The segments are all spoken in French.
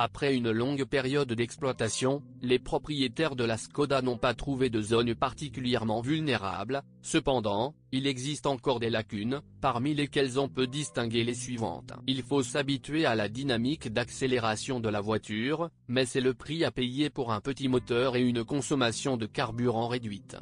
Après une longue période d'exploitation, les propriétaires de la Škoda n'ont pas trouvé de zone particulièrement vulnérable. Cependant, il existe encore des lacunes, parmi lesquelles on peut distinguer les suivantes. Il faut s'habituer à la dynamique d'accélération de la voiture, mais c'est le prix à payer pour un petit moteur et une consommation de carburant réduite.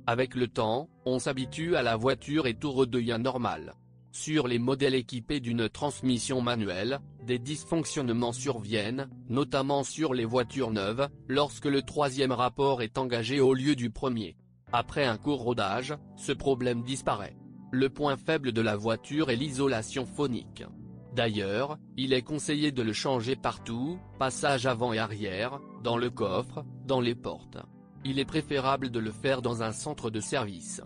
Avec le temps, on s'habitue à la voiture et tout redevient normal. Sur les modèles équipés d'une transmission manuelle, des dysfonctionnements surviennent, notamment sur les voitures neuves, lorsque le troisième rapport est engagé au lieu du premier. Après un court rodage, ce problème disparaît. Le point faible de la voiture est l'isolation phonique. D'ailleurs, il est conseillé de le changer partout, passage avant et arrière, dans le coffre, dans les portes. Il est préférable de le faire dans un centre de service.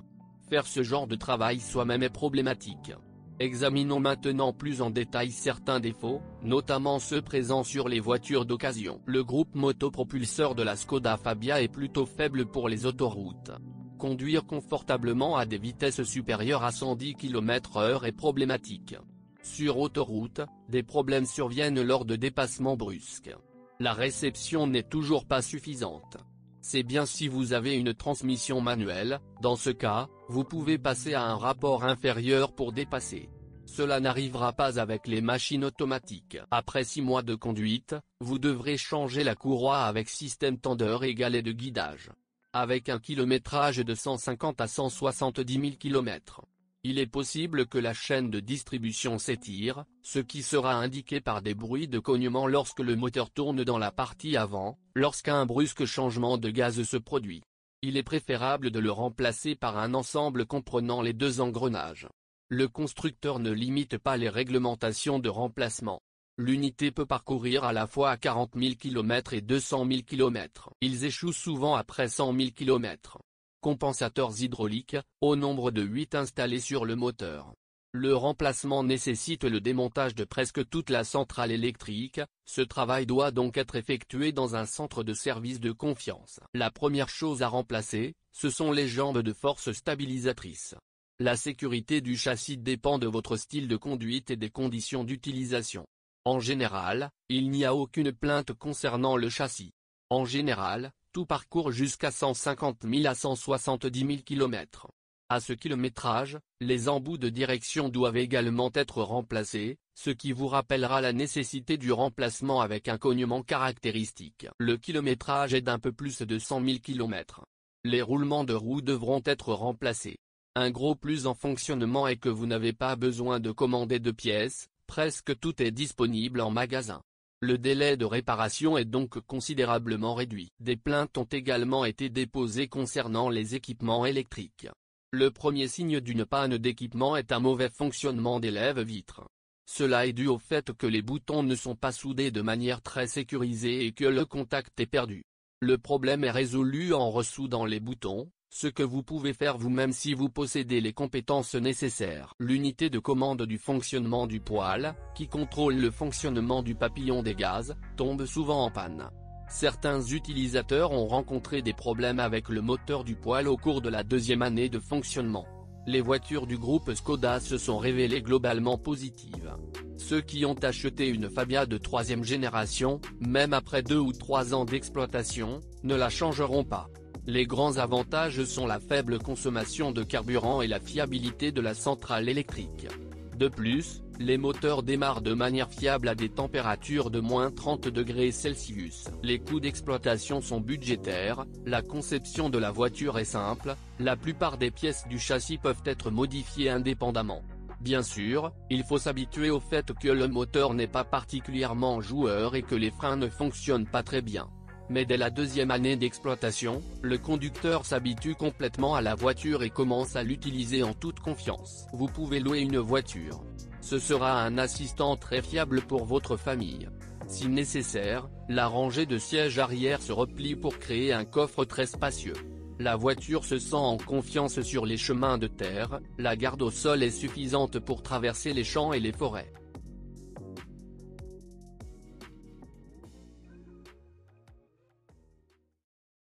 Faire ce genre de travail soi-même est problématique. Examinons maintenant plus en détail certains défauts, notamment ceux présents sur les voitures d'occasion. Le groupe motopropulseur de la Škoda Fabia est plutôt faible pour les autoroutes. Conduire confortablement à des vitesses supérieures à 110 km/h est problématique. Sur autoroute, des problèmes surviennent lors de dépassements brusques. La réception n'est toujours pas suffisante. C'est bien si vous avez une transmission manuelle, dans ce cas, vous pouvez passer à un rapport inférieur pour dépasser. Cela n'arrivera pas avec les machines automatiques. Après 6 mois de conduite, vous devrez changer la courroie avec système tendeur et galet de guidage. Avec un kilométrage de 150 à 170 000 km. Il est possible que la chaîne de distribution s'étire, ce qui sera indiqué par des bruits de cognement lorsque le moteur tourne dans la partie avant, lorsqu'un brusque changement de gaz se produit. Il est préférable de le remplacer par un ensemble comprenant les 2 engrenages. Le constructeur ne limite pas les réglementations de remplacement. L'unité peut parcourir à la fois 40 000 km et 200 000 km. Ils échouent souvent après 100 000 km. Compensateurs hydrauliques, au nombre de 8 installés sur le moteur. Le remplacement nécessite le démontage de presque toute la centrale électrique, ce travail doit donc être effectué dans un centre de service de confiance. La première chose à remplacer, ce sont les jambes de force stabilisatrices. La sécurité du châssis dépend de votre style de conduite et des conditions d'utilisation. En général, il n'y a aucune plainte concernant le châssis. En général, tout parcourt jusqu'à 150 000 à 170 000 km. À ce kilométrage, les embouts de direction doivent également être remplacés, ce qui vous rappellera la nécessité du remplacement avec un cognement caractéristique. Le kilométrage est d'un peu plus de 100 000 km. Les roulements de roues devront être remplacés. Un gros plus en fonctionnement est que vous n'avez pas besoin de commander de pièces, presque tout est disponible en magasin. Le délai de réparation est donc considérablement réduit. Des plaintes ont également été déposées concernant les équipements électriques. Le premier signe d'une panne d'équipement est un mauvais fonctionnement des lève-vitres. Cela est dû au fait que les boutons ne sont pas soudés de manière très sécurisée et que le contact est perdu. Le problème est résolu en ressoudant les boutons, ce que vous pouvez faire vous-même si vous possédez les compétences nécessaires. L'unité de commande du fonctionnement du poêle, qui contrôle le fonctionnement du papillon des gaz, tombe souvent en panne. Certains utilisateurs ont rencontré des problèmes avec le moteur du poêle au cours de la 2e année de fonctionnement. Les voitures du groupe Škoda se sont révélées globalement positives. Ceux qui ont acheté une Fabia de 3e génération, même après 2 ou 3 ans d'exploitation, ne la changeront pas. Les grands avantages sont la faible consommation de carburant et la fiabilité de la centrale électrique. De plus, les moteurs démarrent de manière fiable à des températures de -30°C. Les coûts d'exploitation sont budgétaires, la conception de la voiture est simple, la plupart des pièces du châssis peuvent être modifiées indépendamment. Bien sûr, il faut s'habituer au fait que le moteur n'est pas particulièrement joueur et que les freins ne fonctionnent pas très bien. Mais dès la 2e année d'exploitation, le conducteur s'habitue complètement à la voiture et commence à l'utiliser en toute confiance. Vous pouvez louer une voiture. Ce sera un assistant très fiable pour votre famille. Si nécessaire, la rangée de sièges arrière se replie pour créer un coffre très spacieux. La voiture se sent en confiance sur les chemins de terre, la garde au sol est suffisante pour traverser les champs et les forêts.